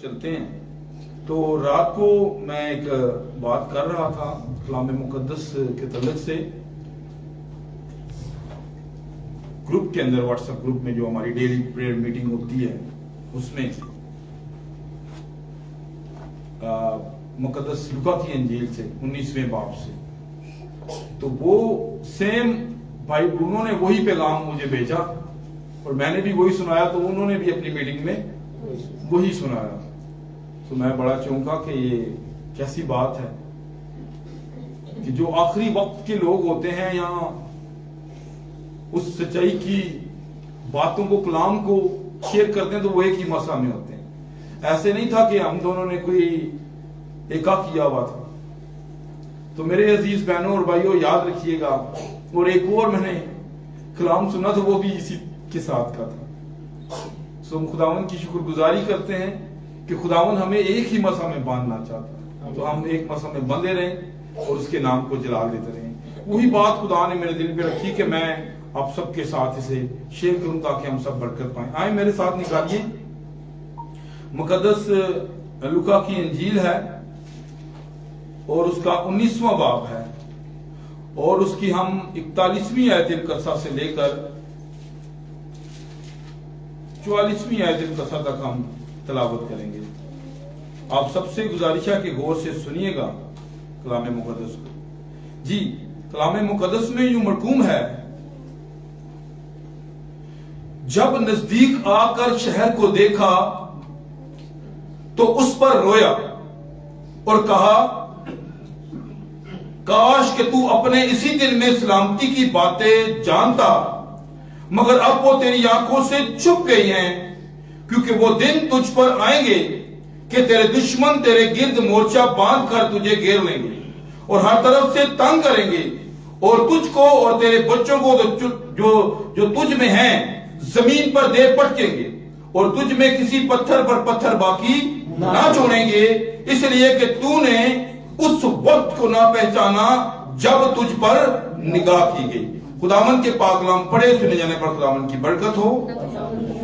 چلتے ہیں. تو رات کو میں ایک بات کر رہا تھا کلام مقدس کے تعلق سے گروپ کے اندر، واٹس ایپ گروپ میں جو ہماری ڈیلی پریئر میٹنگ ہوتی ہے اس میں مقدس لوکا کی انجیل سے 19ویں باب سے. تو وہ سیم بھائی انہوں نے وہی پیغام مجھے بھیجا اور میں نے بھی وہی سنایا، تو انہوں نے بھی اپنی میٹنگ میں وہی سنایا. تو میں بڑا چونکا کہ یہ کیسی بات ہے کہ جو آخری وقت کے لوگ ہوتے ہیں یہاں اس سچائی کی باتوں کو، کلام کو شیئر کرتے ہیں تو وہ ایک ہی مسا میں ہوتے ہیں. ایسے نہیں تھا کہ ہم دونوں نے کوئی ایکا کیا ہوا تھا. تو میرے عزیز بہنوں اور بھائیوں یاد رکھیے گا، اور ایک اور میں نے کلام سنا تو وہ بھی اسی کے ساتھ کا تھا. سو ہم خداوند کی شکر گزاری کرتے ہیں کہ خداوند ہمیں ایک ہی مسا میں باندھنا چاہتا ہے، تو ہم ایک مسا میں بندھے رہیں اور اس کے نام کو جلال دیتے رہیں. وہی بات خدا نے میرے دل پہ رکھی کہ میں آپ سب کے ساتھ اسے شیئر کروں تاکہ ہم سب برکت پائیں. آئیں میرے ساتھ نکالیے مقدس لوکا کی انجیل ہے اور اس کا 19واں باب ہے، اور اس کی ہم 41ویں آیت مقدسہ سے لے کر 44ویں آیت مقدسہ تک ہم تلاوت کریں گے. آپ سب سے گزارش ہے کہ غور سے سنیے گا کلام مقدس کو. جی کلام مقدس میں یوں مرقوم ہے، جب نزدیک آ کر شہر کو دیکھا تو اس پر رویا اور کہا کاش کہ تو اپنے اسی دن میں سلامتی کی باتیں جانتا، مگر اب وہ تیری آنکھوں سے چھپ گئی ہیں، کیونکہ وہ دن تجھ پر آئیں گے کہ تیرے دشمن تیرے گرد مورچہ باندھ کر تجھے گھیر لیں گے اور ہر طرف سے تنگ کریں گے، اور تجھ کو اور تیرے بچوں کو جو تجھ میں ہیں زمین پر دے پٹکیں گے، اور تجھ میں کسی پتھر پر پتھر باقی نہ چھوڑیں گے، اس لیے کہ تو نے اس وقت کو نہ پہچانا جب تجھ پر نگاہ کی گئی. خداوند کے پاک کلام پڑھے سنے جانے پر خداوند کی برکت ہو.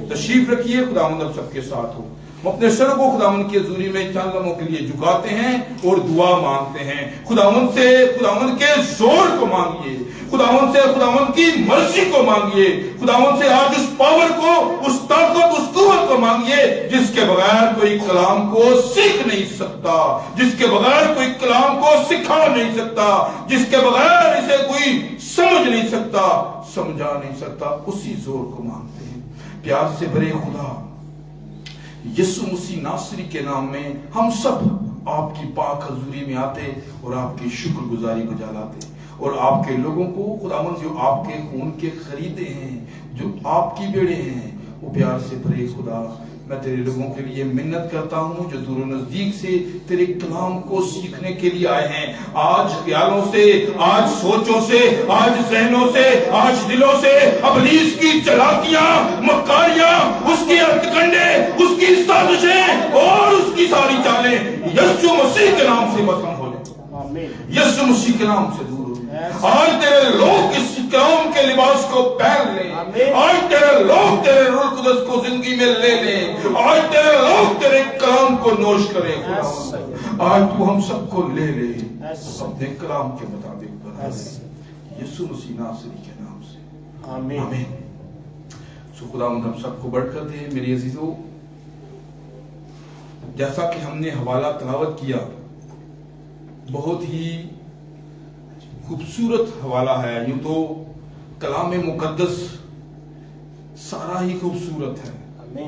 تشریف رکھیے، خداوند اب سب کے ساتھ ہو. ہم اپنے سر کو خداوند کی حضوری میں چند لمحوں کے لیے جھکاتے ہیں اور دعا مانگتے ہیں. خداوند سے خداوند کے زور کو مانگیے، خداوند سے خداوند کی مرضی کو مانگیے، خداوند سے آج اس پاور کو، اس طاقت، اس قوت کو مانگیے جس کے بغیر کوئی کلام کو سیکھ نہیں سکتا، جس کے بغیر کوئی کلام کو سکھا نہیں سکتا، جس کے بغیر اسے کوئی سمجھ نہیں سکتا، سمجھا نہیں سکتا. اسی زور کو مانگتے ہیں. پیار سے بھرے خدا یسوع مسیح ناصری کے نام میں ہم سب آپ کی پاک حضوری میں آتے اور آپ کی شکر گزاری کو جلاتے، اور آپ کے لوگوں کو خداوند جو آپ کے خون کے خریدے ہیں، جو آپ کی بیڑے ہیں، وہ پیار سے بھرے خدا میں تیرے لوگوں کے لیے منت کرتا ہوں جو دور و نزدیک سے تیرے کلام کو سیکھنے کے لیے آئے ہیں. آج خیالوں سے، آج سوچوں سے، آج ذہنوں سے، آج دلوں سے ابلیس کی چلاکیاں، مکاریاں، اس کی ہتھکنڈے، اس کی سازشیں اور اس کی ساری چالیں یسوع مسیح کے نام سے ختم ہو جائیں، یسوع مسیح کے نام سے دور ہو جائیں. آج تیرے لوگ اس کلام کے لباس کو پہن لیں، آج تیرے لوگ تیرے روح القدس کو زندگی میں لے لیں، آج تیرے لوگ تیرے کلام کو نوش کریں. آج تو ہم سب کو لے لے اپنے کلام کے مطابق بنا لے، یسوع مسیح ناصری کے نام سے آمین. سو خداوند ہم سب کو برکت دے. میری عزیزو، جیسا کہ ہم نے حوالہ تلاوت کیا، بہت ہی خوبصورت حوالہ ہے. یوں تو کلام مقدس سارا ہی خوبصورت ہے،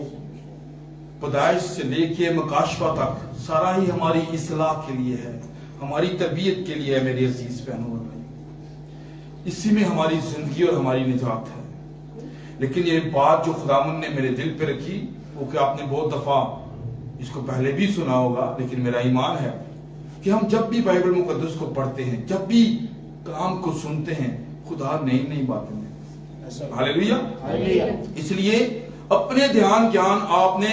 پیدائش سے لے کے مکاشفہ تک سارا ہی ہماری اصلاح کے لیے ہے، ہماری تربیت کے لیے ہے. میری عزیز بہنوں اور بھائی، اسی میں ہماری زندگی اور ہماری نجات ہے. لیکن یہ بات جو خداوند نے میرے دل پہ رکھی، وہ کہ آپ نے بہت دفعہ اس کو پہلے بھی سنا ہوگا، لیکن میرا ایمان ہے کہ ہم جب بھی بائبل مقدس کو پڑھتے ہیں، جب بھی کلام کو سنتے ہیں، خدا نئی نئی باتیں دیں. ہاللیلویا. اس لیے اپنے دھیان گیان آپ نے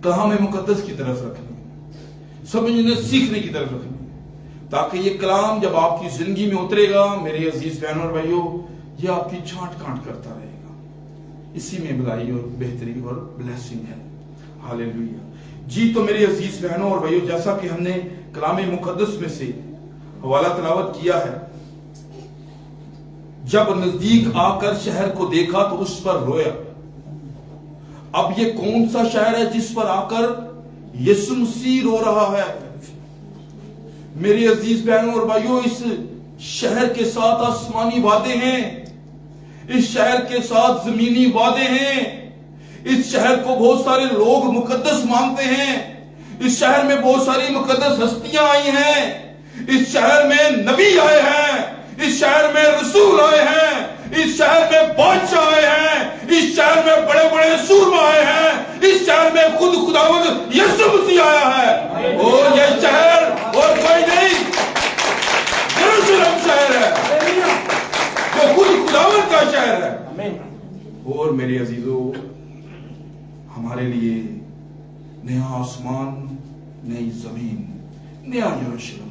کلام مقدس کی طرف رکھنی ہے، سمجھنے سیکھنے کی طرف رکھنی ہے، تاکہ یہ کلام جب آپ کی زندگی میں اترے گا میرے عزیز بہنوں اور بھائیوں، یہ آپ کی چھانٹ کانٹ کرتا رہے گا. اسی میں بھلائی اور بہتری اور بلیسنگ ہے. ہاللیلویا. جی تو میری عزیز بہنوں اور بھائیوں، جیسا کہ ہم نے کلام مقدس میں سے حوالہ تلاوت کیا ہے، جب نزدیک آ کر شہر کو دیکھا تو اس پر رویا۔ اب یہ کون سا شہر ہے جس پر آ کر یسوع مسیح رو رہا ہے؟ میری عزیز بہنوں اور بھائیوں، اس شہر کے ساتھ آسمانی وعدے ہیں، اس شہر کے ساتھ زمینی وعدے ہیں، اس شہر کو بہت سارے لوگ مقدس مانتے ہیں، اس شہر میں بہت ساری مقدس ہستیاں آئی ہیں، اس شہر میں نبی آئے ہیں، اس شہر میں رسول آئے ہیں، اس شہر میں بادشاہ آئے ہیں، اس شہر میں بڑے بڑے سورما آئے ہیں، اس شہر میں خود خداوند یسوع مسیح آیا ہے۔ اور یہ شہر اور کوئی نہیں، یروشلم شہر ہے جو خود خداوند کا شہر ہے۔ اور میرے عزیزو، ہمارے لیے نیا آسمان، نئی زمین، نیا یروشلم،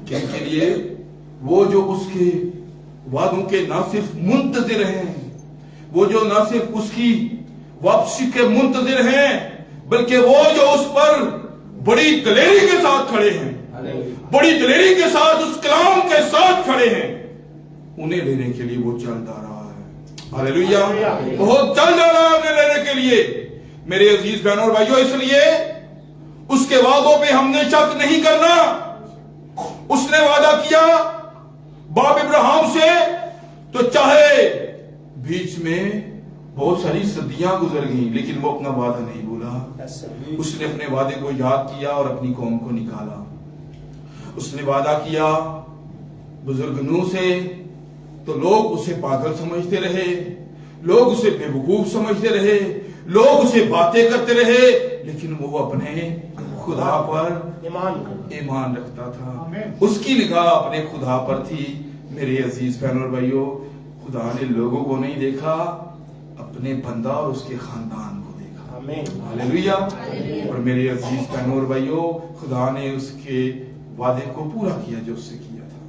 کن کے لیے؟ وہ جو اس کے وعدوں کے نہ صرف منتظر ہیں، وہ جو نہ صرف اس کی واپسی کے منتظر ہیں، بلکہ وہ جو اس پر بڑی دلیری کے ساتھ کھڑے ہیں، بڑی دلیری کے ساتھ اس کلام کے ساتھ کھڑے ہیں، انہیں لینے کے لیے وہ چل آ رہا ہے۔ ہاللیلویا، بہت چل آ رہا ہے انہیں لینے کے لیے۔ میرے عزیز بہنوں اور بھائیوں، اس لیے اس کے وعدوں پہ ہم نے شک نہیں کرنا۔ اس نے وعدہ کیا باپ ابراہیم سے، تو چاہے بیچ میں بہت ساری صدیاں گزر گئیں لیکن وہ اپنا وعدہ نہیں بھولا۔ اس نے اپنے وعدے کو یاد کیا اور اپنی قوم کو نکالا۔ اس نے وعدہ کیا بزرگ نوح سے، تو لوگ اسے پاگل سمجھتے رہے، لوگ اسے بے وقوف سمجھتے رہے، لوگ اسے باتیں کرتے رہے، لیکن وہ اپنے خدا پر ایمان رکھتا تھا۔ اس کی نگاہ اپنے خدا پر تھی۔ میرے عزیز بہنوں اور بھائیوں، خدا نے لوگوں کو نہیں دیکھا، اپنے بندہ اور اس کے خاندان کو دیکھا۔ ہاللیلویا۔ اور میرے عزیز بہنوں اور بھائیوں، خدا نے اس کے وعدے کو پورا کیا جو اس سے کیا تھا۔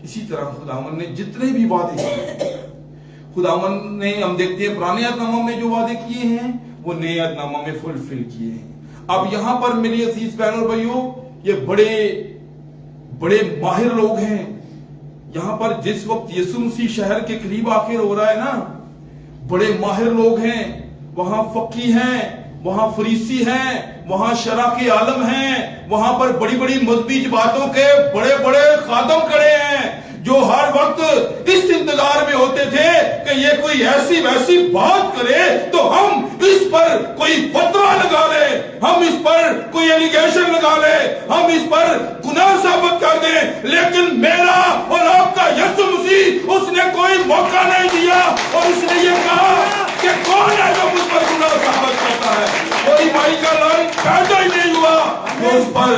اسی طرح خداوند نے جتنے بھی وعدے کیے، خداوند نے، ہم دیکھتے ہیں پرانے عہد نامہ میں جو وعدے کیے ہیں وہ نئے عہد نامہ میں فلفل کیے ہیں۔ اب یہاں پر میری عزیز بہنوں اور بھائیوں، یہ بڑے ماہر لوگ ہیں۔ یہاں پر جس وقت یسوع مسیح شہر کے قریب آ کے ہو رہا ہے نا، بڑے ماہر لوگ ہیں، وہاں فقی ہیں، وہاں فریسی ہیں، وہاں شرع کے عالم ہیں، وہاں پر بڑی بڑی مذہبی جماعتوں کے بڑے بڑے خادم کھڑے ہیں، جو ہر وقت اس انتظار میں ہوتے تھے کہ یہ کوئی ایسی ویسی بات کرے تو ہم اس پر کوئی فتویٰ لگا لیں، ہم اس پر کوئی ایلیگیشن لگا لیں، ہم اس پر گناہ ثابت کر دیں۔ لیکن میرا اور آپ کا یسوع مسیح، اس نے کوئی موقع نہیں دیا، اور اس نے یہ کہا کہ کون ہے جو مجھ پر گناہ ثابت کرتا ہے؟ کوئی بھائی کا لال پیدا ہی نہیں ہوا جو اس پر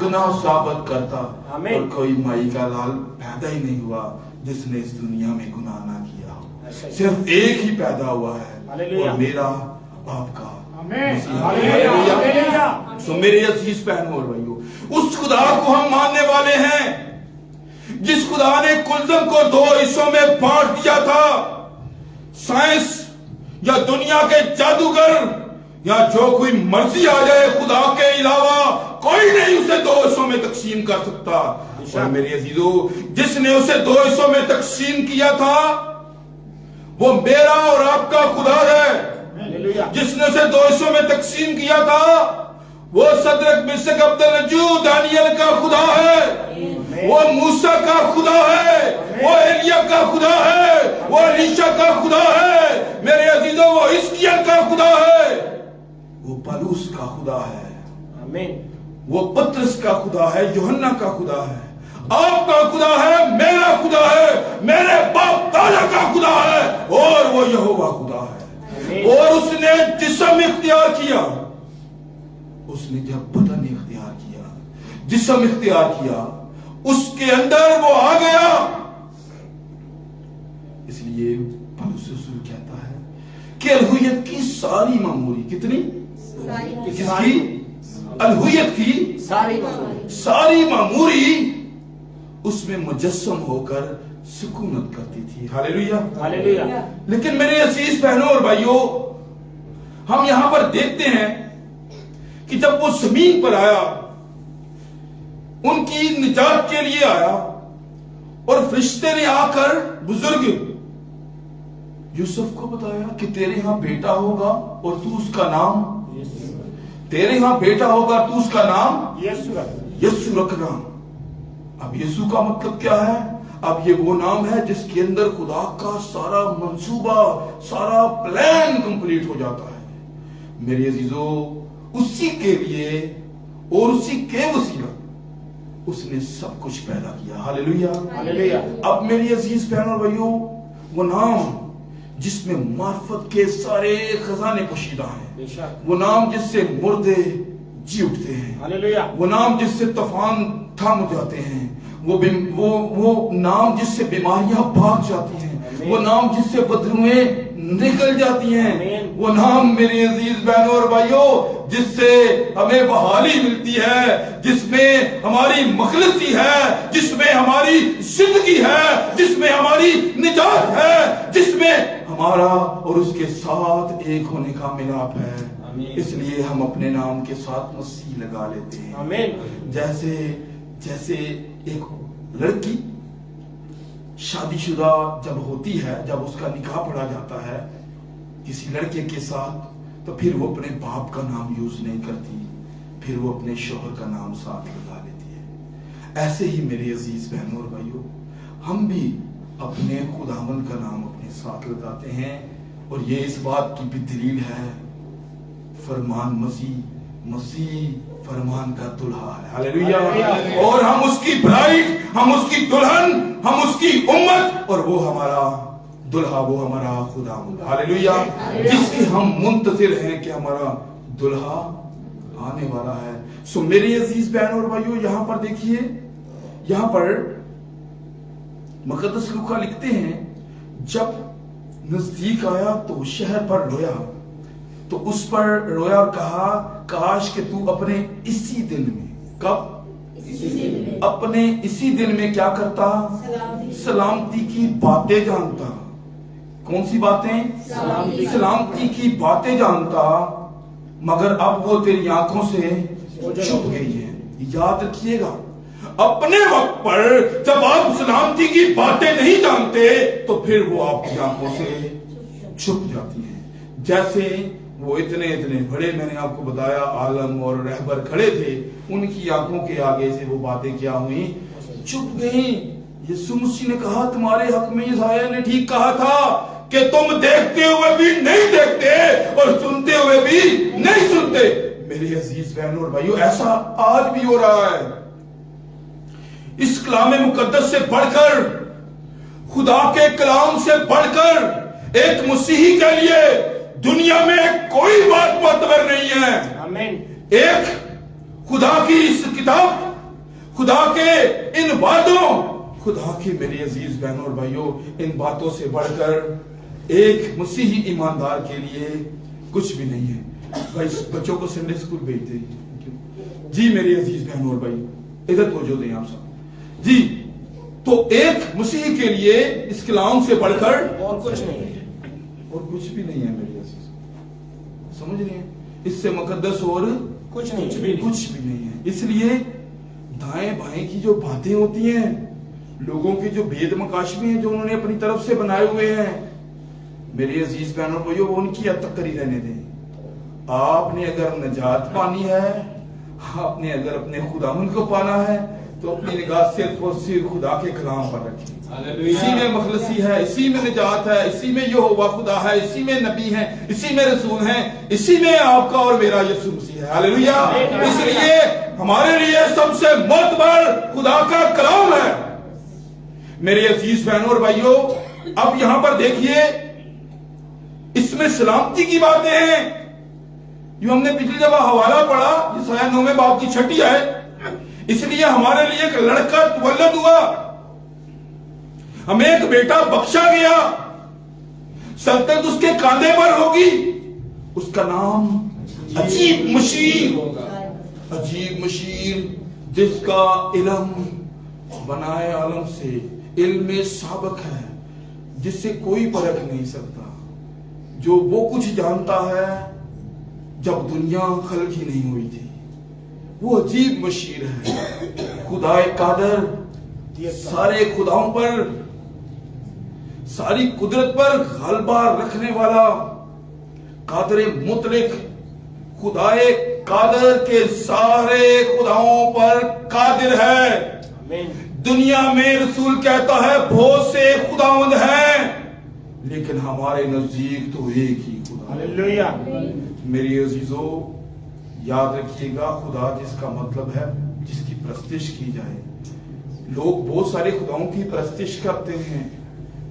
گناہ ثابت کرتا، اور کوئی مائی کا لال پیدا ہی نہیں ہوا جس نے اس دنیا میں گناہ نہ کیا ہو۔ صرف ایک ہی پیدا ہوا ہے، اور میرا آپ کا مسیح۔ سو میرے عزیز بہنوں اور بھائیوں، اس خدا کو ہم ماننے والے ہیں جس خدا نے کلزم کو دو حصوں میں بانٹ دیا تھا۔ سائنس یا دنیا کے جادوگر یا جو کوئی مرضی آ جائے، خدا کے علاوہ کوئی نہیں اسے دو حصوں میں تقسیم کر سکتا۔ اور میرے عزیزو، جس نے اسے دو حصوں میں تقسیم کیا تھا وہ میرا اور آپ کا خدا ہے۔ جس نے اسے دو حصوں میں تقسیم کیا تھا وہ صدرک مسک عبدالنجود دانیل کا خدا ہے، وہ موسیٰ کا خدا ہے، وہ ایلیا کا خدا ہے، وہ الیشا کا خدا ہے۔ میرے عزیزو، وہ حزقیل کا خدا ہے، وہ پالوس کا خدا ہے، وہ پطرس کا خدا ہے، یوحنا کا خدا ہے، آپ کا خدا ہے، میرا خدا ہے، میرے باپ دادا کا خدا ہے، اور وہ یہوہ خدا ہے۔ اور اس نے جسم اختیار کیا، اس نے جب بدن اختیار کیا، جسم اختیار کیا، اس کے اندر وہ آ گیا۔ اس لیے پولس رسول کہتا ہے کہ الوہیت کی ساری معموری، کتنی؟ کس کی؟ الوہیت کی ساری معموری اس میں مجسم ہو کر سکونت کرتی تھی۔ ہاللیلویا۔ لیکن میرے عزیز بہنوں اور بھائیوں، ہم یہاں پر دیکھتے ہیں کہ جب وہ زمین پر آیا ان کی نجات کے لیے آیا اور فرشتے نے آ کر بزرگ یوسف کو بتایا کہ تیرے ہاں بیٹا ہوگا اور تو اس کا نام تیرے ہاں بیٹا ہوگا تو اس کا نام یسوع رکھنا. اب یسوع کا مطلب کیا ہے؟ اب یہ وہ نام ہے جس کے اندر خدا کا سارا منصوبہ سارا پلان کمپلیٹ ہو جاتا ہے. میرے عزیزو اسی کے لیے اور اسی کے وسیلہ اس نے سب کچھ پیدا کیا. ہاللیلویہ. اب میری عزیز بہنوں اور بھائیوں وہ نام جس میں معرفت کے سارے خزانے پوشیدہ ہیں, وہ نام جس سے مردے جی اٹھتے ہیں, وہ نام جس سے طوفان تھم جاتے ہیں, وہ نام جس سے بیماریاں بھاگ جاتی ہیں, وہ نام جس سے بدرویں نکل جاتی ہیں, وہ نام میرے عزیز بہنوں اور بھائیوں جس سے ہمیں بحالی ملتی ہے, جس میں ہماری مخلصی ہے, جس میں ہماری زندگی ہے, جس میں ہماری نجات ہے, جس میں ہمارا اور اس کے ساتھ ایک ہونے کا ملاپ ہے. اس لیے ہم اپنے نام کے ساتھ مسیح لگا لیتے ہیں. جیسے ایک لڑکی شادی شدہ جب ہوتی ہے, جب اس کا نکاح پڑھا جاتا ہے کسی لڑکے کے ساتھ, تو پھر وہ اپنے باپ کا نام یوز نہیں کرتی, پھر وہ اپنے شوہر کا نام ساتھ لگا لیتی ہے. ایسے ہی میرے عزیز بہنوں اور بھائیوں ہم بھی اپنے خداوند کا نام اپنے ساتھ لگاتے ہیں, اور یہ اس بات کی بھی دلیل ہے فرمان مسیح فرمان کا دلہا ہے. ہاللیلویہ. اور ہم اس کی برائڈ, ہم اس کی دلہن, ہم اس کی امت, اور وہ ہمارا دلہا, وہ ہمارا خداوند. ہاللیلویہ. جس کے ہم منتظر ہیں کہ ہمارا دلہا آنے والا ہے. سو میرے عزیز بہنوں اور بھائیوں یہاں پر دیکھیے, یہاں پر مقدس لوکا لکھتے ہیں جب نزدیک آیا تو شہر پر رویا, تو اس پر رویا اور کہا کاش کہ تو اپنے اسی دن میں, کب؟ اپنے اسی دن میں کیا کرتا؟ سلامتی کی باتیں جانتا. کون سی باتیں؟ سلامتی کی باتیں جانتا, مگر اب وہ تیری آنکھوں سے چھپ گئی ہیں. یاد رکھیے گا اپنے وقت پر جب آپ سلامتی کی باتیں نہیں جانتے تو پھر وہ آپ کی آنکھوں سے چھپ جاتی ہیں. جیسے وہ اتنے بڑے, میں نے آپ کو بتایا عالم اور رہبر کھڑے تھے, ان کی آنکھوں کے آگے سے وہ باتیں کیا ہوئیں, چھپ گئیں. یسوع مسیح نے کہا تمہارے حق میں یسایہ نے ٹھیک کہا تھا کہ تم دیکھتے ہوئے بھی نہیں دیکھتے اور سنتے ہوئے بھی نہیں سنتے. میرے عزیز بہنوں اور بھائیوں ایسا آج بھی ہو رہا ہے. اس کلام مقدس سے بڑھ کر, خدا کے کلام سے بڑھ کر ایک مسیحی کے لیے دنیا میں کوئی بات معتبر نہیں ہے. آمین. ایک خدا کی اس کتاب, خدا کے ان باتوں, خدا کی میرے عزیز بہنوں اور بھائیوں ان باتوں سے بڑھ کر ایک مسیحی ایماندار کے لیے کچھ بھی نہیں ہے. بھائی بچوں کو سنڈے اسکول بھیجتے ہیں جی. میرے عزیز بہنوں اور بھائی ادھر توجہ دیں آپ سب جی. تو ایک مسیحی کے لیے اس کلام سے بڑھ کر اور کچھ نہیں ہے, اور کچھ بھی نہیں ہے. میرے عزیز سمجھ رہے ہیں, اس سے مقدس اور کچھ بھی نہیں ہے. اس لیے دائیں بائیں کی جو باتیں ہوتی ہیں, لوگوں کی جو بید مکاشفے ہیں جو انہوں نے اپنی طرف سے بنائے ہوئے ہیں, میرے عزیز بہنوں بھائیوں وہ ان کی حد تک کری رہنے دیں. آپ نے اگر نجات پانی ہے, آپ نے اگر اپنے خداوند کو پانا ہے تو اپنی نگاہ صرف اور صرف خدا کے کلام پر رکھیں. اسی میں مخلصی ہے, اسی میں نجات ہے, اسی میں یہوہ خدا ہے, اسی میں نبی ہیں, اسی میں رسول ہیں, اسی میں آپ کا اور میرا یسوع مسیح ہے. ہاللیلویہ. اس لیے ہمارے لیے سب سے معتبر خدا کا کلام ہے. میرے عزیز بہنوں اور بھائیوں اب یہاں پر دیکھیے اس میں سلامتی کی باتیں ہیں. جو ہم نے پچھلی دفعہ حوالہ پڑھا یسایہ 9 باب کی 6 آیت, اس لیے ہمارے لیے ایک لڑکا تولد ہوا, ہمیں ایک بیٹا بخشا گیا, سلطنت اس کے کاندھے پر ہوگی, اس کا نام عجیب مشیر, عجیب مشیر جس کا علم بنائے عالم سے علم سابق ہے, جس سے کوئی پرکھ نہیں سکتا. جو وہ کچھ جانتا ہے جب دنیا خلق ہی نہیں ہوئی تھی. وہ عجیب مشیر ہے. خدا قادر سارے خداؤں پر، ساری قدرت پر غلبہ رکھنے والا، قادر مطلق، خدا قادر کے سارے خداؤں پر قادر ہے. دنیا میں رسول کہتا ہے بہت سے خداوند ہیں، لیکن ہمارے نزدیک تو ایک ہی خدا. ہاللیلویہ. میری عزیزو، یاد رکھیے گا، خدا جس کا مطلب ہے جس کی پرستش کی جائے. لوگ بہت سارے خداؤں کی پرستش کرتے ہیں.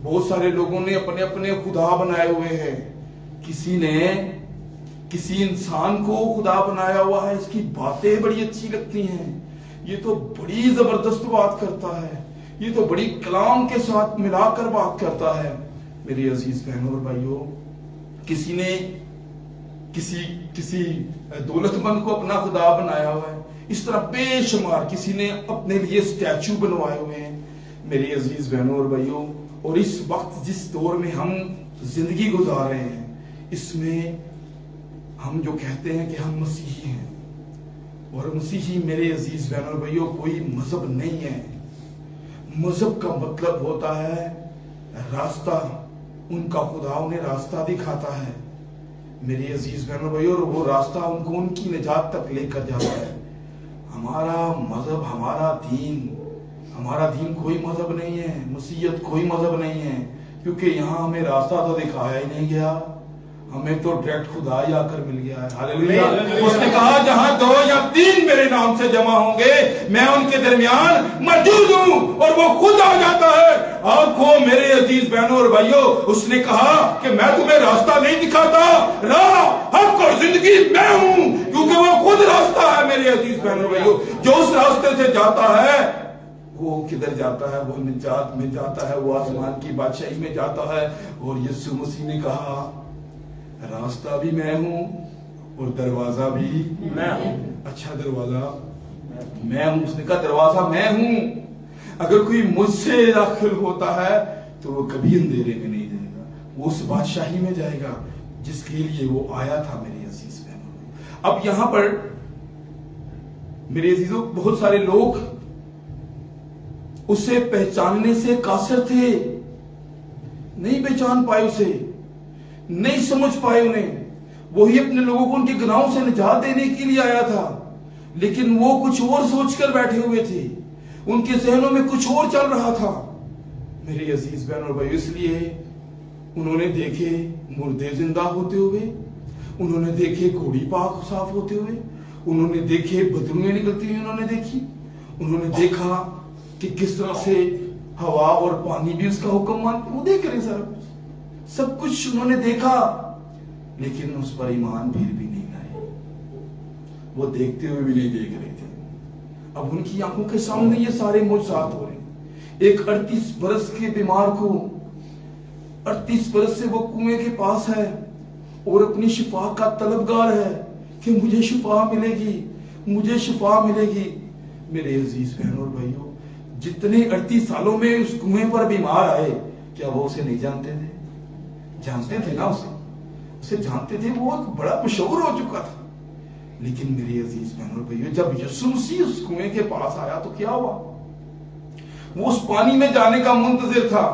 بہت سارے لوگوں نے اپنے اپنے خدا بنائے ہوئے ہیں. کسی نے کسی انسان کو خدا بنایا ہوا ہے. اس کی باتیں بڑی اچھی لگتی ہیں. یہ تو بڑی زبردست بات کرتا ہے. یہ تو بڑی کلام کے ساتھ ملا کر بات کرتا ہے. میری عزیز بہنوں اور بھائیوں، کسی نے کسی دولت مند کو اپنا خدا بنایا ہوا ہے. اس طرح بے شمار کسی نے اپنے لیے اسٹیچو بنوائے ہوئے ہیں. میری عزیز بہنوں اور بھائیوں، اور اس وقت جس دور میں ہم زندگی گزار رہے ہیں، اس میں ہم جو کہتے ہیں کہ ہم مسیحی ہیں، اور مسیحی میرے عزیز بہنوں اور بھائیوں کوئی مذہب نہیں ہے. مذہب کا مطلب ہوتا ہے راستہ. ان کا خدا انہیں راستہ دکھاتا ہے. میری عزیز بہنوں بھائیوں، اور وہ راستہ ان کو ان کی نجات تک لے کر جاتا ہے. ہمارا مذہب، ہمارا دین کوئی مذہب نہیں ہے. مسیحیت کوئی مذہب نہیں ہے، کیونکہ یہاں ہمیں راستہ تو دکھایا ہی نہیں گیا. ہمیں تو ڈائریکٹ خدا ہی آ کر مل گیا ہے. ہاللیلویہ. اس نے کہا جہاں 2 یا 3 میرے نام سے جمع ہوں گے، میں ان کے درمیان موجود ہوں. اور وہ خود آ جاتا ہے. آپ کو میرے عزیز بہنوں اور بھائیوں، اس نے کہا کہ میں تمہیں راستہ نہیں دکھاتا، راہ، حق اور زندگی میں ہوں، کیونکہ وہ خود راستہ ہے. میرے عزیز بہنوں اور بھائیوں، جو اس راستے سے جاتا ہے وہ کدھر جاتا ہے؟ وہ نجات میں جاتا ہے، وہ آسمان کی بادشاہی میں جاتا ہے. اور یسوع مسیح نے کہا راستہ بھی میں ہوں اور دروازہ بھی میں ہوں. اچھا، دروازہ میں ہوں. اس نے کہا دروازہ میں ہوں. اگر کوئی مجھ سے داخل ہوتا ہے تو وہ کبھی اندھیرے میں نہیں جائے گا. وہ اس بادشاہی میں جائے گا جس کے لیے وہ آیا تھا. میرے عزیز بہنوں، اب یہاں پر میرے عزیزوں بہت سارے لوگ اسے پہچاننے سے قاصر تھے. نہیں پہچان پائے اسے، نہیں سمجھ پائے انہیں. وہی اپنے لوگوں کو ان کے گناہوں سے نجات دینے کے لیے آیا تھا، لیکن وہ کچھ اور سوچ کر بیٹھے ہوئے تھے. ان کے ذہنوں میں کچھ اور چل رہا تھا. میرے عزیز بہنوں اور بھائی، اس لیے انہوں نے دیکھے مردے زندہ ہوتے ہوئے، انہوں نے دیکھے گھوڑی پاک صاف ہوتے ہوئے، انہوں نے دیکھے بدروئیں نکلتی ہوئی، انہوں نے دیکھی، انہوں نے دیکھا کہ کس طرح سے ہوا اور پانی بھی اس کا حکم مانتے. وہ دیکھ رہے سب کچھ انہوں نے دیکھا، لیکن اس پر ایمان پھر بھی نہیں لائے. وہ دیکھتے ہوئے بھی نہیں دیکھ رہے تھے. اب ان کی آنکھوں کے سامنے یہ سارے معجزات ہو رہے ہیں. ایک 38 برس کے بیمار کو، 38 برس سے وہ کنویں کے پاس ہے اور اپنی شفا کا طلبگار ہے کہ مجھے شفا ملے گی، مجھے شفا ملے گی. میرے عزیز بہنوں اور بھائیوں، جتنے 38 سالوں میں اس کنویں پر بیمار آئے، کیا وہ اسے نہیں جانتے تھے؟ جانتے تھے نا، اسے جانتے تھے. وہ ایک بڑا مشہور ہو چکا تھا. لیکن میری عزیز بہنوں اور بھائیوں، جب یسوع مسیح اس کنویں کے پاس آیا تو کیا ہوا؟ وہ اس پانی میں جانے کا منتظر تھا،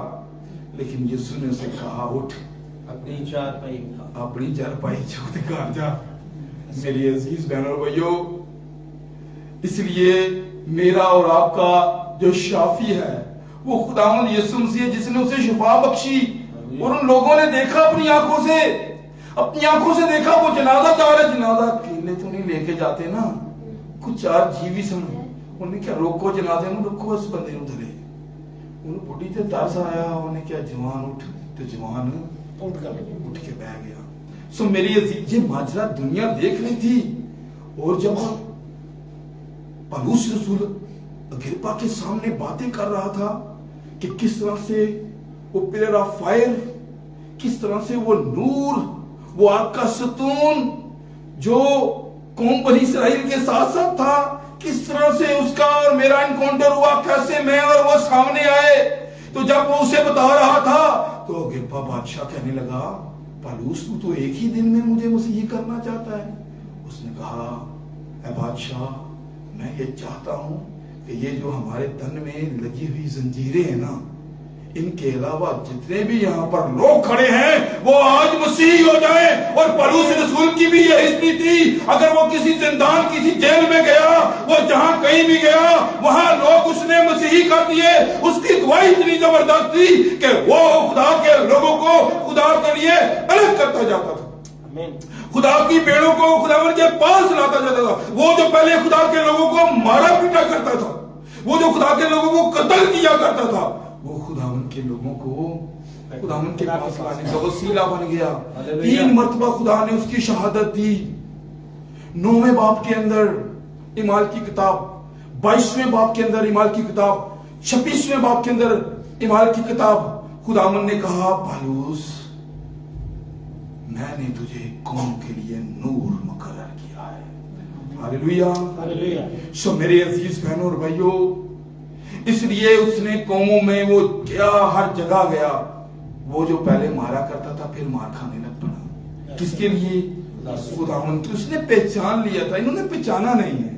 لیکن یسوع نے اسے کہا اٹھ، اپنی چارپائی چھوڑ کر جا. میری عزیز بہنوں اور بھائیوں، اس لیے میرا اور آپ کا جو شافی ہے وہ خداوند یسوع مسیح، جس نے اسے شفا بخشی. اور ان لوگوں نے دیکھا اپنی آنکھوں سے دیکھا وہ جنازہ جا رہا ہے. جنازہ اکیلے تو نہیں لے کے جاتے نا، کچھ 4 جیوی سن. انہوں نے کیا روکو جنازے میں، روکو اس بندے نو دھرے. انہوں بڑی تے ترس آیا. انہوں نے کیا جوان اٹھ، تو جوان اٹھ کے بیٹھ گیا. سو میری عزیز، یہ ماجرا دنیا دیکھ رہی تھی. اور جب پولس رسول اگرپا کے سامنے باتیں کر رہا تھا کہ کس طرح سے وہ پلر آف فائر، کس طرح سے وہ نور، وہ آگ کا ستون جو قوم بنی اسرائیل کے ساتھ ساتھ تھا، کس طرح سے اس کا اور میرا انکاؤنٹر ہوا، کیسے میں اور وہ سامنے آئے. تو جب وہ اسے بتا رہا تھا تو اگرپا بادشاہ کہنے لگا، پولس تو ایک ہی دن میں مجھے مسیحی کرنا چاہتا ہے. اس نے کہا اے بادشاہ میں یہ چاہتا ہوں کہ یہ جو ہمارے تن میں لگی ہوئی زنجیریں ہیں نا ان کے علاوہ جتنے بھی یہاں پر لوگ کھڑے ہیں وہ آج مسیحی ہو جائیں. اور پولس رسول کی بھی یہ ہسٹری تھی, اگر وہ کسی زندان کسی جیل میں گیا, وہ جہاں کہیں بھی گیا وہاں لوگ اس نے مسیحی کر دیے. اس کی گواہی اتنی زبردست تھی کہ وہ خدا کے لوگوں کو خدا کے لیے الگ کرتا جاتا تھا, خدا کی بیڑوں کو خداوند کے پاس لاتا جاتا تھا. وہ جو پہلے خدا کے لوگوں کو مارا پیٹا کرتا تھا, وہ جو خدا کے لوگوں کو قتل کیا کرتا تھا, وہ خداوند کے لوگوں کو خداوند کے پاس لانے کا وسیلہ بن گیا. 3 مرتبہ خدا نے اس کی شہادت دی. 9ویں باب کے اندر اعمال کی کتاب, 22ویں باب کے اندر اعمال کی کتاب, 26ویں باب کے اندر اعمال کی کتاب, خداوند نے کہا پالوس میں نے تجھے قوم کے لیے نور مقرر کیا ہے. ہاللیلویہ. سو میرے عزیز بہنوں اور بھائیوں, اس لیے اس نے قوموں میں وہ کیا ہر جگہ گیا. وہ جو پہلے مارا کرتا تھا پھر مار کھانے لگ پڑا. کس کے لیے؟ خداوند. اس نے پہچان لیا تھا, انہوں نے پہچانا نہیں ہے.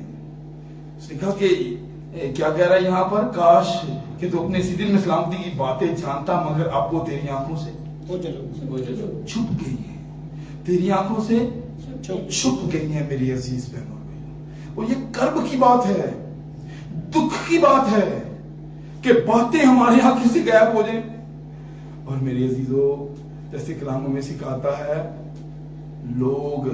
اس نے کہا کہ کیا کہہ رہا ہے یہاں پر, کاش کہ تو اپنے اسی دل میں سلامتی کی باتیں جانتا مگر اب وہ تیری آنکھوں سے چھپ گئی ہیں, تیری آنکھوں سے چھپ گئی ہیں. میری عزیز بہنوں اور یہ کرب کی بات ہے, دکھ کی بات ہے کہ باتیں ہمارے آنکھوں سے غائب ہو جائیں. اور میری عزیزوں جیسے کلام ہمیں سکھاتا ہے, لوگ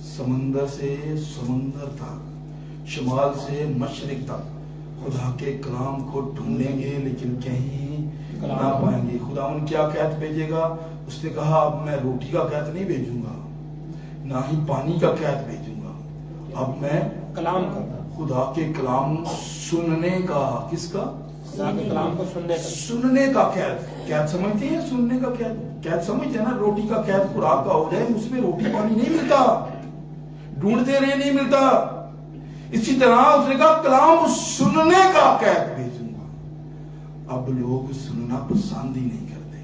سمندر سے سمندر تک, شمال سے مشرق تک خدا کے کلام کو ڈھونڈیں گے لیکن کہیں نہ پائیں گے. خدا ان کیا قحط بھیجے گا؟ اس نے کہا اب میں روٹی کا قحط نہیں بھیجوں گا, نہ ہی پانی کا قحط بھیجوں گا, اب میں کلام کا, خدا کے کلام سننے کا. کس کا؟ خدا کے کلام کو سننے کا قحط. قحط سمجھتے ہیں؟ سننے کا قحط. قحط سمجھتے ہیں نا, روٹی کا قحط خوراک کا ہو جائے, اس میں روٹی پانی نہیں ملتا, ڈھونڈتے رہے نہیں ملتا. اسی طرح اس نے کہا کلام سننے کا قحط بھیجوں گا. اب لوگ سننا پسند ہی نہیں کرتے.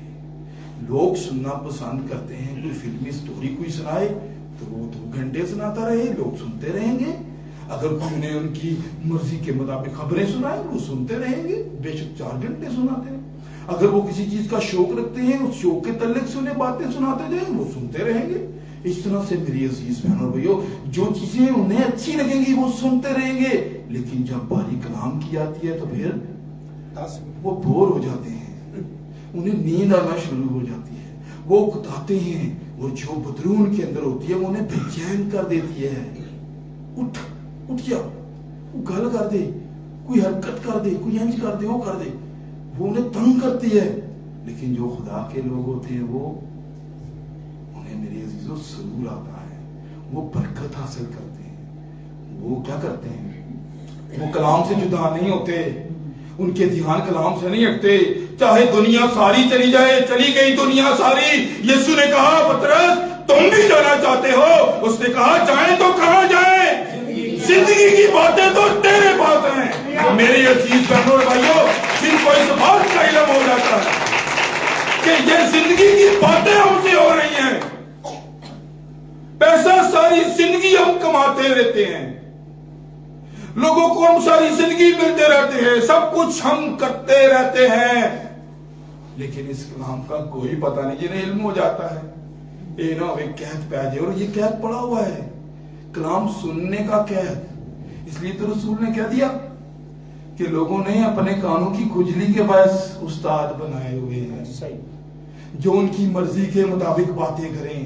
لوگ سننا پسند کرتے ہیں, کوئی فلمی سٹوری کوئی سنائے تو وہ 2 گھنٹے سناتا رہے, لوگ سنتے رہیں گے. اگر کوئی نے ان کی مرضی کے مطابق خبریں سنائے وہ سنتے رہیں گے, بے شک 4 گھنٹے سناتے ہیں. اگر وہ کسی چیز کا شوق رکھتے ہیں, اس شوق کے تعلق سے انہیں باتیں سناتے جائیں, وہ سنتے رہیں گے. اس طرح سے میری عزیز بہنوں بھائیوں, جو چیزیں انہیں اچھی لگیں گی وہ سنتے رہیں گے, لیکن جب باری کلام کی آتی ہے تو پھر وہ بور ہو جاتے ہیں, انہیں نیند آنا شروع ہو جاتی ہے, وہ اکتاتے ہیں. وہ جو بدرو ان کے اندر ہوتی ہے وہ انہیں بے چین کر دیتی ہے. اٹھ جا, وہ گل کر دے, کوئی حرکت کر دے, کوئی انج کر دے, وہ کر دے, وہ انہیں تنگ کرتی ہے. لیکن جو خدا کے لوگ ہوتے ہیں وہ انہیں میری عزیزوں سرور آتا ہے, وہ برکت حاصل کرتے ہیں. وہ کیا کرتے ہیں؟ وہ کلام سے جدا نہیں ہوتے, ان کے دھیان کلام سے نہیں ہٹتے. چاہے دنیا ساری چلی جائے, چلی گئی دنیا ساری. یسوع نے کہا پترس تم بھی جانا چاہتے ہو؟ اس نے کہا جائیں تو کہاں جائیں, زندگی کی باتیں تو تیرے پاس ہیں. میرے عزیز بہنوں اور بھائیوں, جن کو اس بات کا علم ہو جاتا ہے کہ یہ زندگی کی باتیں ہم سے ہو رہی ہیں, پیسہ ساری زندگی ہم کماتے رہتے ہیں, لوگوں کو ہم ساری زندگی ملتے رہتے ہیں, سب کچھ ہم کرتے رہتے ہیں, لیکن اس کلام کا کوئی پتہ نہیں. جنہیں علم ہو جاتا ہے اے نا وہ قحط پہ جائے, اور یہ قحط پڑا ہوا ہے, کلام سننے کا قحط. اس لیے تو رسول نے کہہ دیا کہ لوگوں نے اپنے کانوں کی کھجلی کے باعث استاد بنائے ہوئے ہیں جو ان کی مرضی کے مطابق باتیں کریں.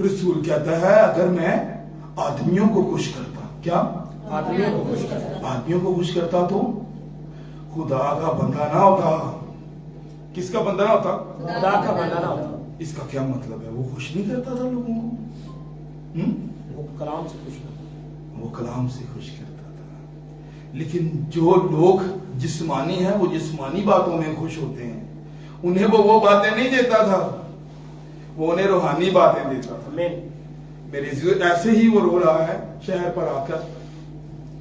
رسول کہتا ہے اگر میں آدمیوں کو خوش کرتا, کیا آدمیوں کو خوش کرتا تو خدا کا بندہ نہ ہوتا. کس کا بندہ نہ ہوتا؟ خدا کا بندہ نہ ہوتا. اس کا کیا مطلب ہے؟ وہ خوش نہیں کرتا تھا لوگوں کو, وہ کلام سے خوش کرتا, وہ کلام سے خوش کرتا تھا. لیکن جو لوگ جسمانی ہیں وہ جسمانی باتوں میں خوش ہوتے ہیں, انہیں وہ باتیں نہیں دیتا تھا, وہ انہیں روحانی باتیں دیتا تھا. میرے ایسے ہی وہ رو رہا ہے شہر پر آ کر,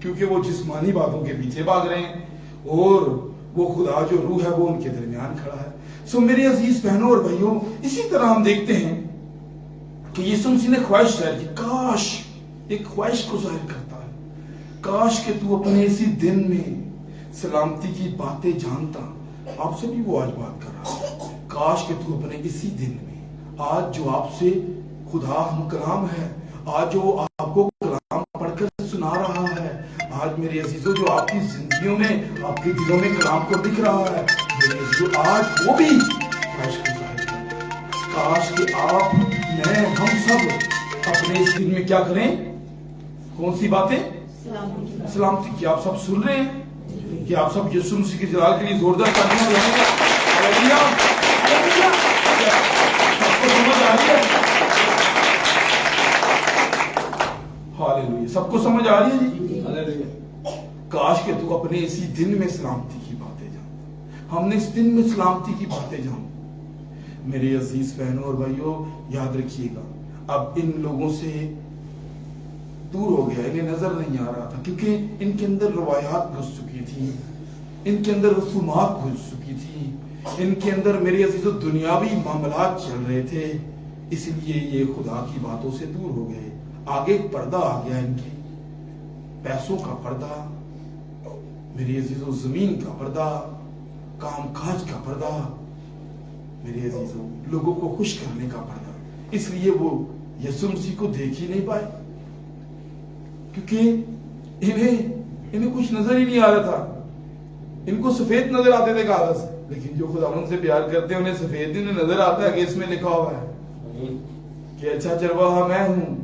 کیونکہ وہ جسمانی باتوں کے پیچھے بھاگ رہے ہیں, اور وہ خدا جو روح ہے وہ ان کے درمیان کھڑا ہے. سو میرے عزیز بہنوں اور بھائیوں, اسی طرح ہم دیکھتے ہیں کہ یسوع مسیح نے خواہش ہے کہ کاش ایک خواہش کو ظاہر کرتا ہے. کاش کہ تو اپنے اسی دن میں سلامتی کی باتیں جانتا. آپ سے بھی وہ آج بات کر رہا ہے. کاش کہ تو اپنے اسی دن میں آج جو آپ سے خدا ہم کلام ہے, آج جو آپ کو کلام پڑھ کر سنا رہا ہے, آج میرے عزیزوں جو آپ کی زندگیوں میں آپ کے دلوں میں کلام کو دکھ رہا ہے, میرے عزیزوں آج وہ بھی خواہش کو ظاہر کرتا ہے. کاش کہ آپ میں ہم سب اپنے اس دن میں کیا کریں؟ کون سی باتیں؟ سلامتی کی. آپ سب سن رہے ہیں کہ آپ سب یسوع مسیح کے جلال کے لیے زوردار تعلیمات دیں گے؟ ہاللیلویا. سب کو سمجھ آ رہی ہے؟ ہاللیلویا. سب کو سمجھ آ رہی ہے جی؟ کاش کہ تو اپنے اسی دن میں سلامتی کی باتیں جان. ہم نے اس دن میں سلامتی کی باتیں جان. میرے عزیز بہنوں اور بھائیوں, یاد رکھیے گا, اب ان لوگوں سے دور ہو گیا, انہیں نظر نہیں آ رہا تھا, کیونکہ ان کے اندر روایات گھس چکی تھی, ان کے اندر رسومات گھس چکی تھی, ان کے اندر میرے عزیزوں دنیاوی معاملات چل رہے تھے. اس لیے یہ خدا کی باتوں سے دور ہو گئے. آگے پردہ آ گیا ان کے, پیسوں کا پردہ, میرے عزیزوں زمین کا پردہ, کام کاج کا پردہ, میرے عزیزوں لوگوں کو خوش کرنے کا پردہ. اس لیے وہ یسوع مسیح کو دیکھ ہی نہیں پائے, کیونکہ انہیں کچھ نظر ہی نہیں آ رہا تھا. ان کو سفید نظر آتے تھے کاغذ, لیکن جو خدا ان سے پیار کرتے ہیں انہیں سفید ہی نظر آتا ہے کہ اس میں لکھا ہوا ہے کہ اچھا چرواہا میں ہوں,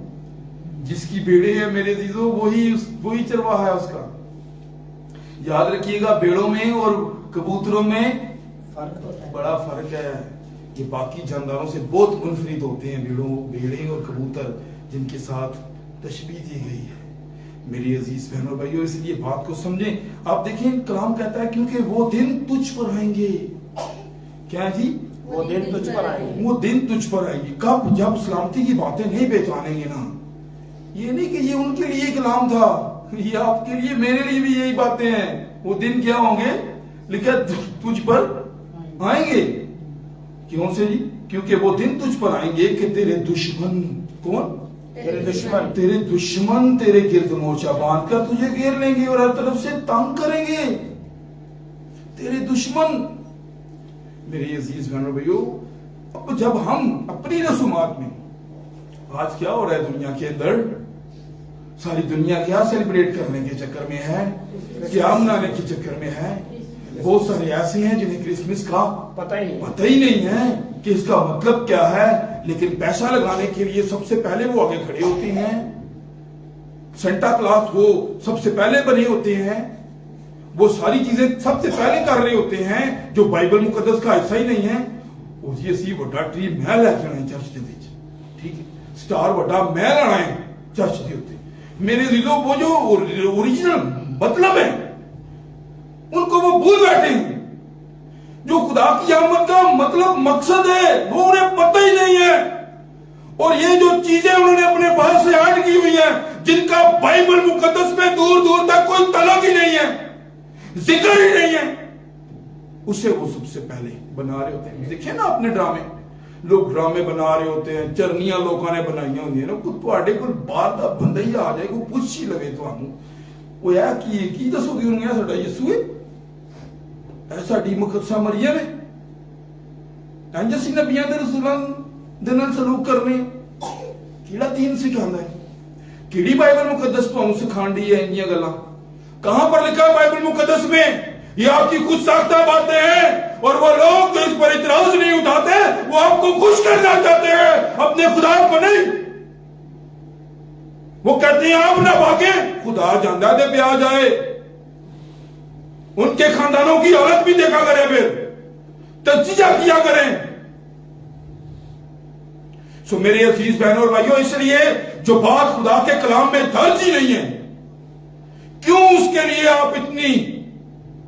جس کی بیڑے ہے میرے عزیزوں وہی چرواہا ہے اس کا. یاد رکھیے گا, بیڑوں میں اور کبوتروں میں بڑا فرق ہے. یہ باقی جانداروں سے بہت منفرد ہوتے ہیں بیڑے اور کبوتر, جن کے ساتھ تشبیہ دی گئی ہے. میری عزیز بہنوں بھائیوں, اس لیے بات کو سمجھیں. آپ دیکھیں کلام کہتا ہے کیونکہ وہ دن تجھ پر آئیں گے. کیا جی؟ وہ دن تجھ پر آئیں گے. وہ دن تجھ پر آئیں گے. کب؟ جب سلامتی کی باتیں نہیں پہچانیں گے نا. یہ نہیں کہ یہ ان کے لیے کلام تھا, یہ آپ کے لیے میرے لیے بھی یہی باتیں ہیں. وہ دن کیا ہوں گے؟ لکھا تجھ پر آئیں گے. کیوں سے جی؟ کیونکہ وہ دن تجھ پر آئیں گے کہ تیرے دشمن, کون؟ تیرے دشمن تیرے گرد مورچہ باندھ کر تجھے گھیر لیں گے اور ہر طرف سے تنگ کریں گے. تیرے دشمن. میرے عزیز بہنوں بھائیوں, اب جب ہم اپنی رسومات میں, آج کیا ہو رہا ہے دنیا کے اندر, ساری دنیا کیا سیلیبریٹ کرنے کے چکر میں ہے, کیا منانے کے چکر میں ہے. بہت سارے ایسے ہیں جنہیں کرسمس کا پتہ ہی نہیں ہے کہ اس کا مطلب کیا ہے, لیکن پیسہ لگانے کے لیے سب سے پہلے وہ آگے کھڑے ہوتے ہیں. سینٹا کلاس وہ سب سے پہلے بنے ہوتے ہیں, وہ ساری چیزیں سب سے پہلے کر رہے ہوتے ہیں جو بائبل مقدس کا حصہ ہی نہیں ہے. وہ جی اسی وڈا ٹری محل ہے چرچ کے وچ, ٹھیک ہے, سٹار وڈا محل آنا ہے چرچ کے اوتے. میرے عزیزوں وہ جو اوریجنل مطلب ہے ان کو وہ بھول بیٹھے ہیں. جو خدا کی آمد کا مطلب مقصد ہے وہ انہیں پتہ ہی نہیں ہے. اور یہ جو چیزیں انہوں نے اپنے پاس سے ایڈ کی ہوئی ہیں, جن کا بائبل مقدس میں دور دور تک کوئی تعلق ہی نہیں ہے, ذکر ہی نہیں ہے, اسے وہ سب سے پہلے بنا رہے ہوتے ہیں. دیکھیں نا اپنے ڈرامے, لوگ ڈرامے بنا رہے ہوتے ہیں, چرنیاں لوگوں نے بنائی ہوئی ہیں نا. تواڈے کول باہر دا بندہ ہی آ جائے, کوئی پوچھ ہی لگے تانوں, وہ ہے کی دسو گے انہوں نے ساڈا یسوع ہے, ساڈی مقدسہ مریم ہے, انج اسی نبیاں دے رسولاں دے نال سلوک کرنے. کیڑا دین سکھاندا ہے, کیڑی بائبل مقدس تانوں سکھان دی ہے انہیاں گلاں؟ کہاں پر لکھا ہے بائبل مقدس میں؟ یہ آپ کی خود ساختہ باتیں ہیں, اور وہ لوگ جو اس پر اعتراض نہیں اٹھاتے وہ آپ کو خوش کرنا چاہتے ہیں, اپنے خدا کو نہیں. وہ کہتے ہیں آپ نہ بھاگیں, خدا جاندہ دے پہ آ جائے. ان کے خاندانوں کی حالت بھی دیکھا کریں, پھر تجزیہ کیا کریں. سو میرے عزیز بہنوں اور بھائیوں, اس لیے جو بات خدا کے کلام میں درج ہی نہیں ہے, کیوں اس کے لیے آپ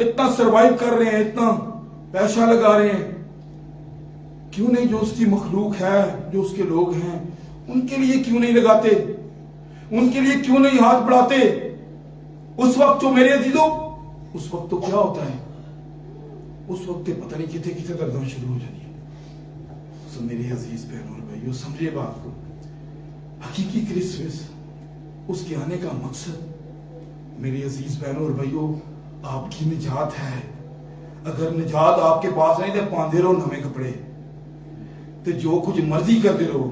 اتنا سروائیو کر رہے ہیں, اتنا پیسہ لگا رہے ہیں؟ کیوں نہیں جو اس کی مخلوق ہے, جو اس کے لوگ ہیں, ان کے لیے کیوں نہیں لگاتے, ان کے لیے کیوں نہیں ہاتھ بڑھاتے؟ اس وقت جو میرے عزیزوں, اس وقت تو کیا ہوتا ہے, اس وقت پتہ نہیں کتنے گردن شروع ہو جاتی ہے. سو میرے عزیز بہنوں اور بھائیوں, سمجھے بات کو. حقیقی کرسمس اس کے آنے کا مقصد میری عزیز بہنوں اور بھائیوں آپ کی نجات ہے. اگر نجات آپ کے پاس نہیں تو پاندے رہو نویں کپڑے تو جو کچھ مرضی کرتے رہو,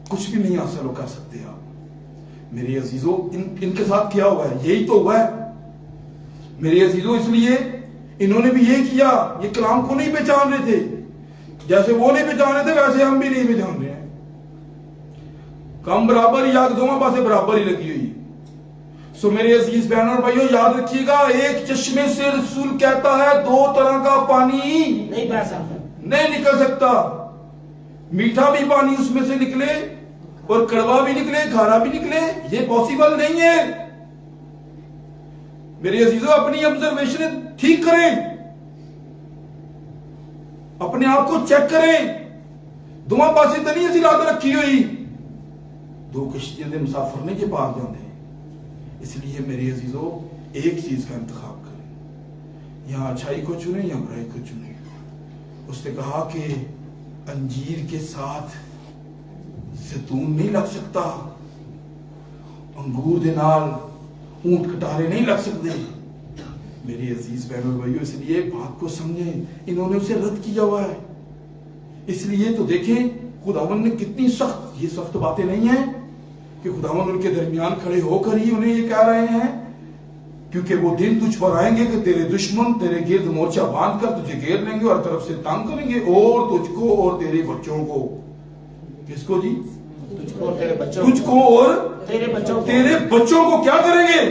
کچھ بھی نہیں حاصل کر سکتے آپ. میری عزیزوں ان کے ساتھ کیا ہوا ہے, یہی تو ہوا ہے میری عزیزوں. اس لیے انہوں نے بھی یہ کیا, یہ کلام کو نہیں پہچان رہے تھے. جیسے وہ نہیں پہچان رہے تھے ویسے ہم بھی نہیں پہچان رہے ہیں. کم برابر یا دونوں پاسے برابر ہی لگی ہوئی. سو میرے عزیز بہنوں اور بھائیوں یاد رکھیے گا, ایک چشمے سے رسول کہتا ہے دو طرح کا پانی نہیں بہ سکتا, نہیں نکل سکتا. میٹھا بھی پانی اس میں سے نکلے اور کڑوا بھی نکلے, کھارا بھی نکلے, یہ پاسبل نہیں ہے. میرے عزیزوں اپنی آبزرویشن ٹھیک کریں, اپنے آپ کو چیک کریں. دونوں پاسے تو نہیں ایسی لاد رکھی ہوئی, دو کشتیاں دے مسافر نے کے پار جاندے. اس لیے میرے عزیزوں ایک چیز کا انتخاب کریں, یہاں اچھائی کو چنیں یا برائی کو چنیں. اس نے کہا کہ انجیر کے ساتھ زیتون نہیں لگ سکتا, انگور دے نال اونٹ کٹارے نہیں لگ سکتے. میری عزیز بہنوں اور بھائیوں اس لیے بات کو سمجھیں, انہوں نے اسے رد کیا ہوا ہے. اس لیے تو دیکھیں خداوند نے کتنی سخت, یہ سخت باتیں نہیں ہیں کہ خداوند ان کے درمیان کھڑے ہو کر ہی انہیں یہ کہہ رہے ہیں کیونکہ وہ دن تجھ پر آئیں گے کہ تیرے دشمن تیرے گرد مورچہ باندھ کر تجھے گھیر لیں گے اور طرف سے تنگ کریں گے, اور تجھ کو اور تیرے بچوں کو. کس کو جی؟ تجھ کو اور تیرے بچوں, تجھ کو اور تیرے بچوں کو کیا کریں گے؟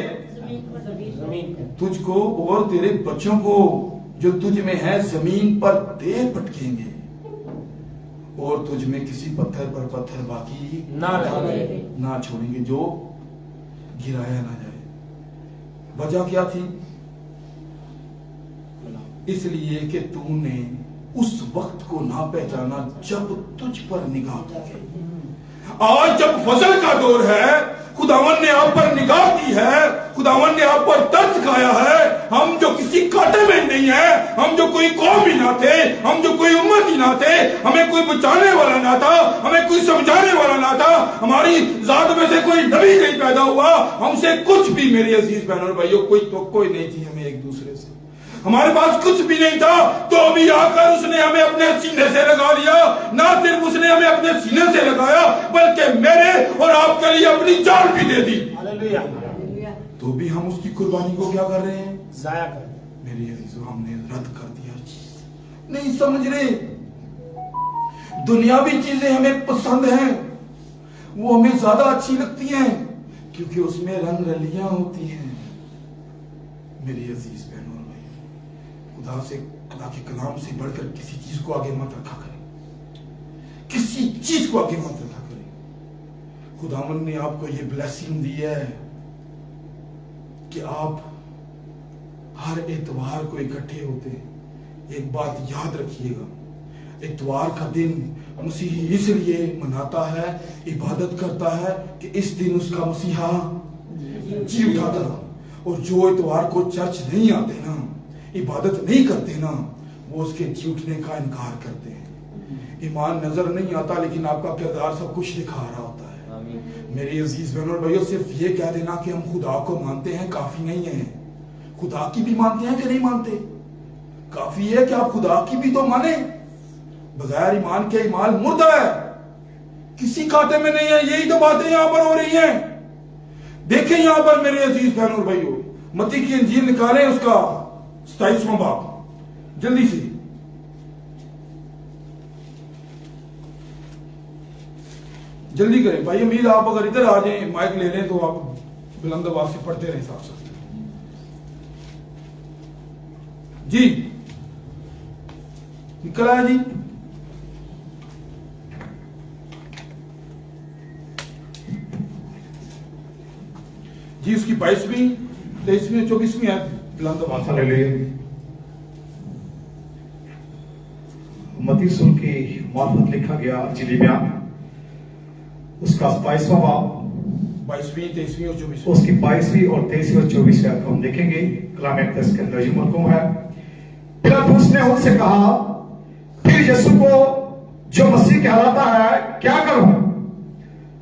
زمین پہ, تجھ کو اور تیرے بچوں کو جو تجھ میں ہے زمین پر دے پٹکیں گے, اور تجھ میں کسی پتھر پر پتھر باقی نہ چھوڑیں گے جو گرایا نہ جائے. وجہ کیا تھی؟ اس لیے کہ تو نے اس وقت کو نہ پہچانا جب تجھ پر نگاہ کی گئی. آج جب فضل کا دور ہے, خداوند نے آپ پر نگاہ کی ہے, خداوند نے آپ پر ترس کھایا ہے. ہم جو کسی کاٹے میں نہیں ہیں, ہم جو کوئی قوم ہی نہ تھے, ہم جو کوئی امت ہی نہ تھے, ہمیں کوئی بچانے والا نہ تھا, ہمیں کوئی سمجھانے والا نہ تھا, ہماری ذات میں سے کوئی نبی نہیں پیدا ہوا, ہم سے کچھ بھی میری عزیز بہنوں اور بھائیوں کوئی توقع نہیں تھی ہمیں ایک دوسرے سے, ہمارے پاس کچھ بھی نہیں تھا. تو ابھی آ کر اس نے ہمیں اپنے سینے سے لگا لیا. نہ صرف اس نے ہمیں اپنے سینے سے لگایا بلکہ میرے اور آپ کے لیے اپنی جان بھی دے دی. ہاللیلویہ. تو بھی ہم اس کی قربانی کو کیا کر رہے ہیں؟ ضائع کر. میری عزیزوں ہم نے رد کر دیا, چیز نہیں سمجھ رہے. دنیاوی چیزیں ہمیں پسند ہیں, وہ ہمیں زیادہ اچھی لگتی ہیں کیونکہ اس میں رنگ رلیاں ہوتی ہیں. میری عزیز بہنوں اور بھائی, خدا سے, خدا کے کلام سے بڑھ کر کسی چیز کو آگے مت رکھا کریں, کسی چیز کو آگے مت رکھا کریں. خداوند نے آپ کو یہ بلیسنگ دی ہے کہ آپ ہر اتوار کو اکٹھے ہوتے ہیں. ایک بات یاد رکھیے گا, اتوار کا دن مسیحی اس لیے مناتا ہے, عبادت کرتا ہے کہ اس دن اس کا مسیحا جی اٹھا تھا. اور جو اتوار کو چرچ نہیں آتے نا, عبادت نہیں کرتے نا, وہ اس کے جی اٹھنے کا انکار کرتے ہیں. ایمان نظر نہیں آتا لیکن آپ کا کردار سب کچھ دکھا رہا ہوتا ہے. میری عزیز بہنوں اور بھائیوں صرف یہ کہہ دینا کہ ہم خدا کو مانتے ہیں کافی نہیں ہے. خدا کی بھی مانتے ہیں کہ نہیں مانتے؟ کافی ہے کہ آپ خدا کی بھی تو مانیں. بغیر ایمان کے ایمان مردہ ہے, کسی کھاتے میں نہیں ہے. یہی تو باتیں یہاں پر ہو رہی ہیں. دیکھیں یہاں پر میرے عزیز بہنوں اور بھائیوں, متی کی انجیل نکالیں اس کا 27واں باب جلدی سے. جلدی کریں بھائی, امید آپ اگر ادھر آ جائیں مائک لے لیں تو آپ بلند آواز سے پڑھتے رہیں صاحب صاحب. جی نکل آیا جی. جی اس کی 22ویں 23ویں 24ویں ہے بلند آواز سے. متی رسول کی معرفت لکھا گیا انجیل بیان, اس کا 27واں باب 22ویں 23ویں اور 24ویں, اس کی 22ویں اور 23ویں اور 24ویں آیت کو ہم دیکھیں گے. کلام اقدس کے اندر یہ مرقوم ہے. پلاطس نے ان سے کہا, پھر یسوع کو جو مسیح کہلاتا ہے کیا کروں؟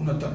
69।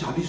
40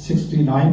69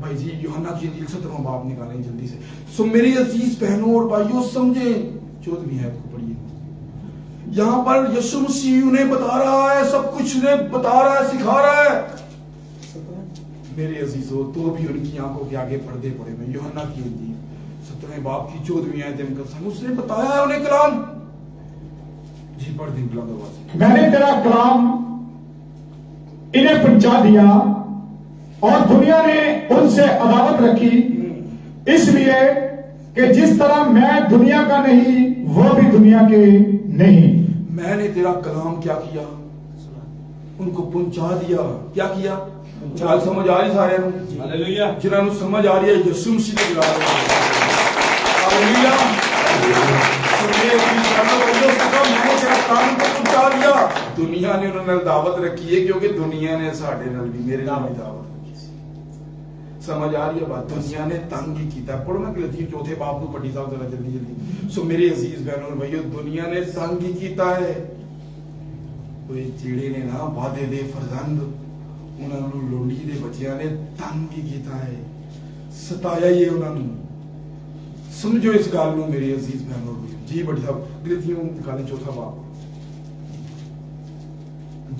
بھائی جی یوحنا کی انجیل 17واں باب نکالیں جلدی سے. سو میری عزیز بہنوں اور بھائیوں سمجھیں 14ویں آیت کو پڑھیے. یہاں پر یسوع مسیح انہیں بتا رہا ہے, سب کچھ انہیں بتا رہا ہے, سکھا رہا ہے. میرے عزیزوں تو بھی ان کی آنکھوں کے آگے پردے پڑے ہوئے. یوحنا کی انجیل 17ویں باب کی 14ویں آیت قسم اس نے بتایا ہے انہیں کلام. جی پڑھ دیں بلا دروازے. میں نے تیرا کلام انہیں پہنچا دیا اور دنیا نے ان سے عداوت رکھی, اس لیے کہ جس طرح میں دنیا کا نہیں وہ بھی دنیا کے نہیں. میں نے تیرا کلام کیا کیا, ان کو پہنچا دیا. کیا کیا؟ چال سمجھ آ رہی سارے ہاللیلویہ. جنہوں نے سمجھ آ رہی ہے یسوع مسیح کے بلا رہے ہیں. ہاللیلویہ. میں نے تیرا کلام کو پہنچا دیا. دنیا نے انہوں نے دعوت رکھی ہے کیونکہ دنیا نے ساڑھے نال بھی میرے نال بھی دعوت رکھی سی. سمجھ آ رہی ہے بات؟ دنیا نے تنگ ہی کیتا ہے. پڑھو نا غلطیوں 4 باب کو پڑھی صاحب ذرا جلدی جلدی. سو میرے عزیز بہنوں اور بھائیو دنیا نے تنگ ہی کیتا ہے. کوئی چیڑے نے نا وعدے دے فرزند انہوں نے لونڈی دے بچیاں نے تنگ ہی کیتا ہے, ستایا ہی ہے انہوں نے. سمجھو اس گال نو میرے عزیز بہنوں اور بھائیو. جی بڑی صاحب غلطیوں نکالیں 4 باب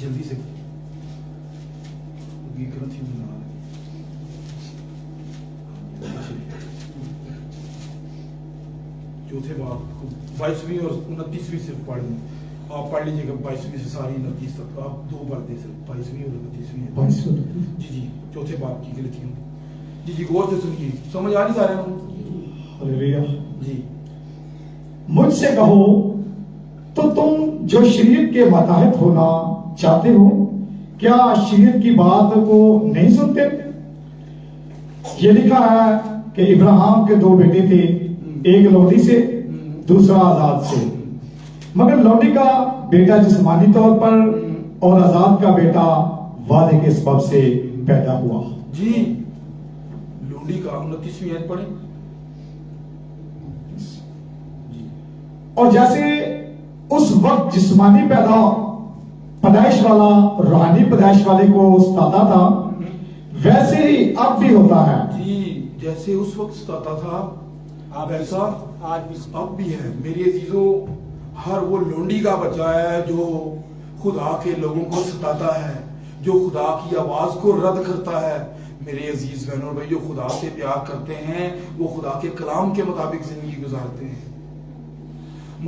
جلدی سے. چوتھے باب 22ویں اور 29ویں سے پڑھ لیں. آپ پڑھ لیجیے گا 22ویں سے ساری 29 تک. آپ 2 پڑھتے ہیں 22ویں اور 29ویں. جی جی چوتھے باب کی غلطیوں. جی جی غور سے سنیے. سمجھ آ رہی سارے ہاللیلویہ. جی. مجھ سے کہو تو تم جو شریعت کے ماتحت ہونا چاہتے ہو کیا شریعت کی بات کو نہیں سنتے؟ یہ لکھا ہے کہ ابراہیم کے 2 بیٹے تھے, ایک لوڈی سے دوسرا آزاد سے. مگر لوڈی کا بیٹا جسمانی طور پر اور آزاد کا بیٹا وعدے کے سبب سے پیدا ہوا. جی لونڈی کا 29ویں آیت پڑھیں. اور جیسے اس وقت جسمانی پیدائش والا روحانی پیدائش والے کو ستاتا تھا ویسے ہی اب بھی ہوتا ہے. جی جیسے اس وقت ستاتا تھا اب ایسا آج بھی اب بھی ہے. میری عزیزوں ہر وہ لونڈی کا بچہ ہے جو خدا کے لوگوں کو ستاتا ہے, جو خدا کی آواز کو رد کرتا ہے. میرے عزیز بہنوں بھائی جو خدا سے پیار کرتے ہیں وہ خدا کے کلام کے مطابق زندگی گزارتے ہیں.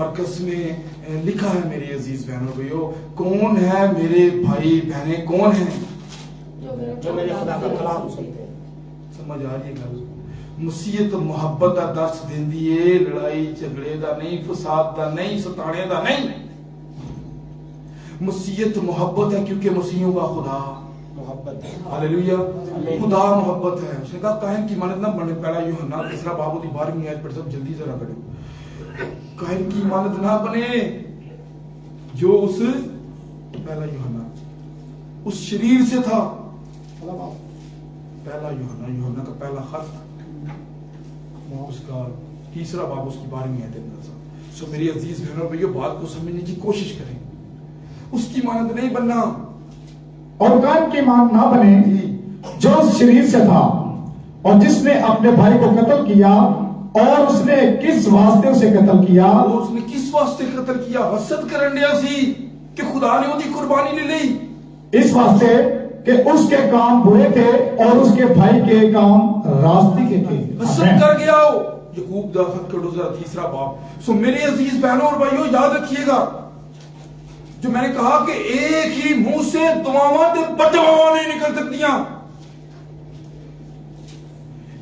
مرکز میں لکھا ہے میرے عزیز بہنوں بھائیو کون ہے میرے بھائی بہنیں کون ہیں جو میرے خدا کا کلام سنتے ہیں. سمجھ آ رہی ہے گل؟ مسیحت محبت دا درس دیندی ہے, لڑائی جھگڑے دا نہیں, فساد دا نہیں, ستانے دا نہیں. مسیحت محبت ہے کیونکہ مسیحوں کا خدا محبت ہے. ہاللیلویہ. خدا محبت ہے. اس نے کہا کائن کی مانت نہ بنے. پہلا یوحنا 3 باب 12ویں آیت پر سب جلدی ذرا کریں. کائن کی مانت نہ بنے جو اس پہلا یوحنا اس شریر سے تھا. پہلا یوحنا کا پہلا خط اس کا 3 باب اس کی 12ویں آیت ہے. سو میری عزیز بہنوں بھائیو بات کو سمجھنے کی کوشش کریں. اس کی مانت نہیں بننا اور کائن کی مانت نہ بنے جو اس شریر سے تھا اور جس نے اپنے بھائی کو قتل کیا. اور اس نے کس واسطے اسے قتل کیا؟ اس نے کس واسطے قتل کیا؟ حسد کرن دیا سی کہ خدا نے وہ قربانی نہیں لی. اس واسطے کہ اس کے کام برے تھے اور اس کے بھائی کے کام راستے کے تھے. حسد کر گیا ہو. یعقوب دا خط کڑو ذرا 3 باب. سو میرے عزیز بہنوں اور بھائیوں یاد رکھیے گا جو میں نے کہا کہ ایک ہی منہ سے دعاواں تے بددعاواں نہیں نکل سکتیاں.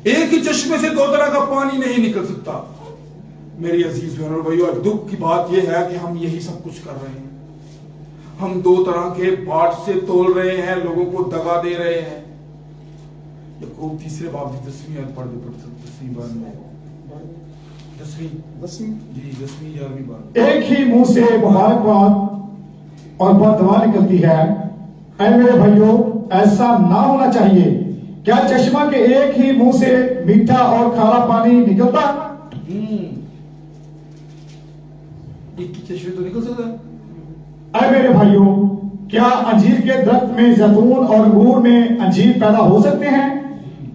ایک ہی چشمے سے 2 طرح کا پانی نہیں نکل سکتا. میری عزیز بہنوں اور بھائیو دکھ کی بات یہ ہے کہ ہم یہی سب کچھ کر رہے ہیں. ہم 2 طرح کے باٹ سے تول رہے ہیں, لوگوں کو دغا دے رہے ہیں. یعقوب 3 باب کی 10ویں آیت پڑھ دو. 10ویں بار میں 10ویں جی 10ویں 11ویں بار. ایک ہی منہ سے مبارکباد اور بددعا نکلتی ہے. اے میرے بھائیو ایسا نہ ہونا چاہیے. کیا چشمہ کے ایک ہی منہ سے میٹھا اور کھارا پانی نکلتا؟ ایک ہی چشمے تو نکل سکتا ہے. اے میرے بھائیو کیا انجیر کے درخت میں زیتون اور انگور میں انجیر پیدا ہو سکتے ہیں؟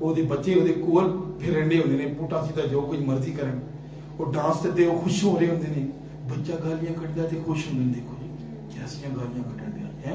ਉਹਦੇ ਬੱਚੇ ਉਹਦੇ ਕੋਲ ਫਿਰੰਡੇ ਹੁੰਦੇ ਨੇ, ਪੁੱਠਾ ਸਿੱਧਾ ਜੋ ਕੁਝ ਮਰਜ਼ੀ ਕਰਨ, ਉਹ ਡਾਂਸ ਤੇ ਉਹ ਖੁਸ਼ ਹੋ ਰਹੇ ਹੁੰਦੇ ਨੇ, ਬੱਚਾ ਗਾਲੀਆਂ ਕੱਢਦਾ ਤੇ ਖੁਸ਼ ਹੁੰਦੇ ਨੇ। ਦੇਖੋ ਜੀ ਕੈਸੀਆਂ ਗਾਲੀਆਂ ਕੱਢਣ ਦੇ ਹੈ,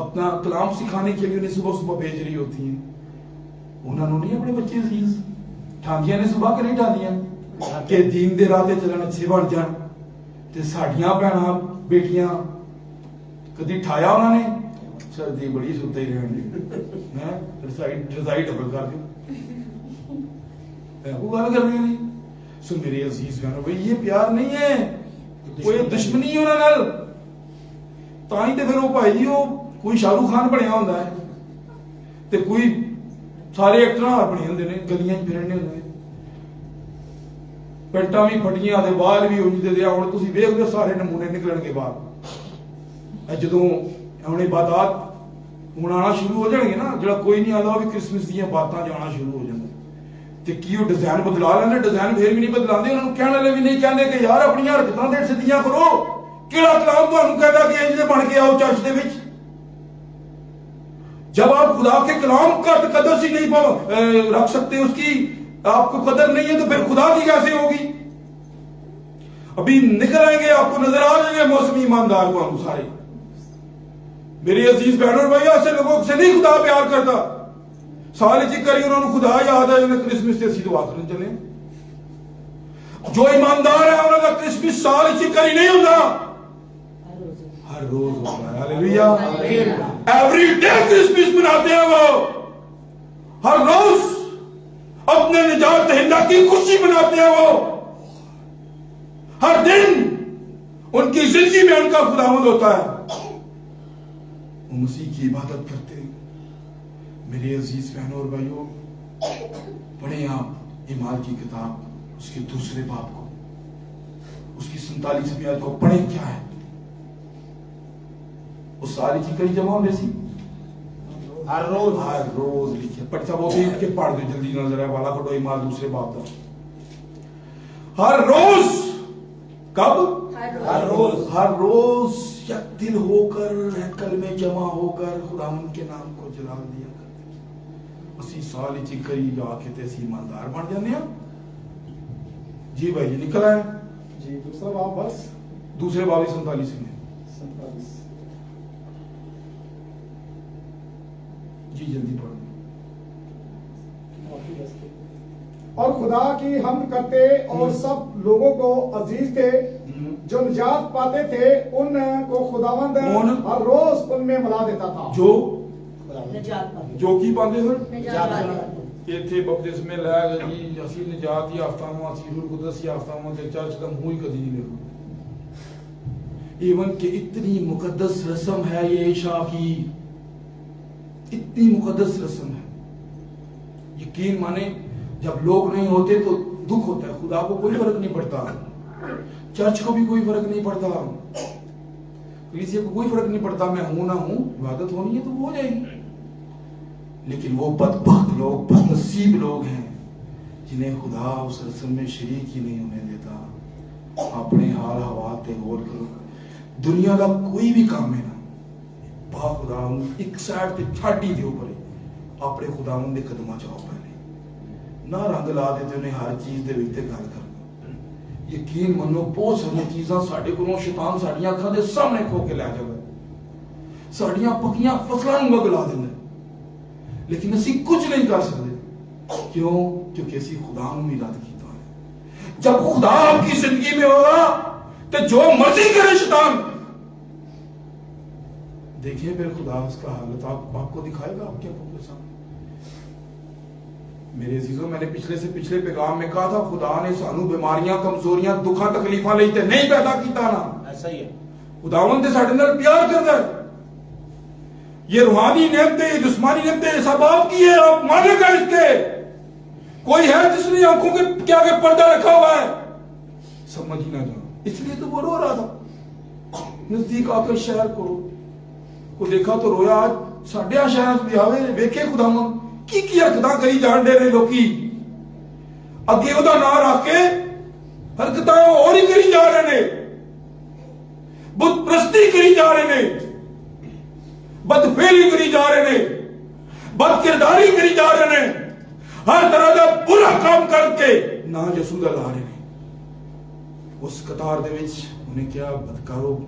اپنا کلام سکھانے کے لیے انہیں صبح صبح بھیج رہی ہوتی ہیں. انہوں نے اپنے بچے عزیز ٹھاندیاں نے صبح کہ نہیں ٹھاندیاں کہ دین دے راہ تے چلن اچھے بن جان. تے ساڈیاں بھੈਣਾਂ بیٹیاں کدی ٹھایا انہوں نے سردی بڑی ستے ہی رہن دی رضائی ڈبل کر دی وہ گل کر رہی. سو میرے عزیز بہنوں بھائی یہ پیار نہیں ہے, کوئی دشمنی ہے انہوں نال. تاں ہی تے پھر وہ بھائی وہ کوئی شاہ رخ خان بنیا ہوندا ہے تے کوئی سارے ایکٹر بنے ہوندے نے گلیاں پھرنے ہوندے پینٹاں بھی پھٹیاں تے بال بھی اونجدے دے. ہن تسی ویکھ لو سارے نمونے نکلن کے بعد جدوں ہن عبادات منانا شروع ہو جان گے نا, جڑا کوئی نہیں آتا وہ بھی کرسمس دیاں باتاں جانا شروع ہو جاندے تے کی وہ ڈیزائن بدلا لیندے. ڈیزائن پھر بھی نہیں بدلاندے, انہاں نوں کہنے والے بھی نہیں کہندے کہ یار اپنی حرکتاں تے سیدھیاں کرو. کیڑا کلام تانوں کہندا کہ انج دے بن کے آؤ چرچ دے وچ؟ جب آپ خدا کے کلام کا تقدس ہی نہیں رکھ سکتے, اس کی آپ کو قدر نہیں ہے تو پھر خدا کی کیسے ہوگی؟ ابھی نکل آئیں گے, آپ کو نظر آ جائیں گے موسمی ایماندار کو. ہم سارے میرے عزیز بہنوں اور بھائیوں, ایسے لوگوں سے نہیں خدا پیار کرتا. سال چی کری انہوں نے خدا یاد ہے جنہیں کرسمس تے دعا کرنے چلے. جو ایماندار ہے انہوں کا کرسمس سال چی کری نہیں ہوتا, ہر روز ہوتا ہے. ہاللیلویہ. ایوری ڈے کرسمس مناتے ہیں وہ, ہر روز اپنے نجات دہندہ کی خوشی مناتے ہیں وہ, ہر دن ان کی زندگی میں ان کا خداوند ہوتا ہے. وہ مسیح کی عبادت کرتے ہیں. میرے عزیز بہنوں اور بھائیوں, پڑھیں آپ اعمال کی کتاب اس کے دوسرے باب کو, اس کی 47ویں آیت کو پڑھیں. کیا ہے اس ساری چیز کئی جمع میں سی ہر روز لکھے پڑھتا وہ بھی کے پڑھ دو جلدی نظر ہے والا پڑھو اعمال دوسرے باب کا. ہر روز, کب؟ ہر روز یک دل ہو کر ہیکل میں جمع ہو کر خداوند کے نام کو جلال دیا کرتے. اسی سال چی کری جا کے تے اسی ایماندار بن جانے ہیں. جی بھائی جی نکل آئے جی دوسرا باب بس دوسرے باب 47 میں. جی جلدی پڑھو. اور خدا کی حمد کرتے اور سب لوگوں کو عزیز تھے جو نجات پاتے تھے, ان کو خداوند ہر روز ان میں ملا دیتا تھا. جو کی پاندے سر یہ تھے بپتسمے لے گئے جی اسی نجات یافتہ ہوں, اسی روح القدس یافتہ ہوں, تے چرچ دا منہ ہی کدی نہیں لگا. ایون کہ اتنی مقدس رسم ہے یہ عشاء کی, اتنی مقدس رسم ہے. یقین مانے جب لوگ نہیں ہوتے تو دکھ ہوتا ہے. خدا کو کوئی فرق نہیں پڑتا, چرچ کو بھی کوئی فرق نہیں پڑتا, کلیسیا کو کوئی فرق نہیں پڑتا. میں ہوں نہ ہوں, عبادت ہونی ہے تو وہ ہو جائے گی. لیکن وہ بدبخت لوگ, بد نصیب لوگ ہیں جنہیں خدا اس رسم میں شریک ہی نہیں ہونے دیتا. اپنے حال حوال تے غور کرو. دنیا کا کوئی بھی کام ہے نا با خدا ایک سائڈ تے چھاٹی دے اوپر اپنے خداوند دے قدماں چاہو پہلے نہ رنگ لا دیتے انہیں ہر چیز دے وچ تے گل کرنا. یقین منو بہت ساری چیزاں ساڈے کولوں شیطان ساڈیاں اکھاں دے سامنے کھو کے لے جاوے, ساڈیاں پکیاں فصلاں نوں گلا دیندا, لیکن اسی کچھ نہیں کر سکتے. کیوں؟ کیونکہ اسی خدا نوں بھی رد کیتا ہے. جب خدا آپ کی زندگی میں ہوگا تو جو مرضی کرے شیطان, دیکھیں پھر خدا اس کا حالت آپ کو دکھائے گا آپ کے آنکھوں کے سامنے. میرے عزیزوں, میں نے پچھلے پیغام میں کہا تھا خدا نے سانو بیماریاں, کمزوریاں, دکھاں, تکلیفاں لئی تے نہیں پیدا کیتا نا. ایسا ہی ہے خداوند تے ساڈے نال پیار کردا ہے. یہ روحانی نعمتیں, جسمانی نعمتیں سب آپ کی ہے, آپ مالک ہیں اس کے. کوئی ہے جس نے آنکھوں کے کیا کہ پردہ رکھا ہوا ہے؟ سمجھ ہی نہ جاؤ. اس لیے تو وہ رو رہا تھا. نزدیک آ کے شہر کو دیکھا تو رویا. آج ساڈے شہر بیاوے ویکھے خداوند کی حرکتاں کری جان دے رہے لوکی, اگے وہ نام رکھ کے حرکتاں اور ہی کری جا رہے نے, بت پرستی کری جا رہے نے, بد فعلی کری جا رہے نے, بد کرداری کری جا رہے نے, ہر طرح کا برا کام کر کے نا جسودہ لا رہے نے. اس قطار دے وچ انہیں کیا بدکارو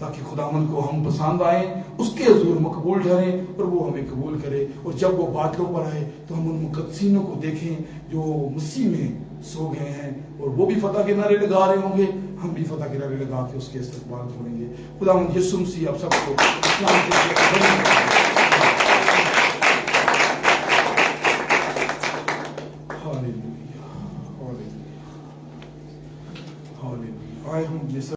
تاکہ خداوند کو ہم پسند آئیں، اس کے حضور مقبول ٹھہریں اور وہ ہمیں قبول کرے، اور جب وہ بادلوں پر آئے تو ہم ان مقدسینوں کو دیکھیں جو مسیح میں سو گئے ہیں، اور وہ بھی فتح کے نعرے لگا رہے ہوں گے، ہم بھی فتح کے نعرے لگا کے اس کے استقبال کریں گے۔ خداوند یسوع مسیح آپ سب کو اسلام کے ہاللویا، ہاللویا، ہاللویا۔ آئے ہم یہ سب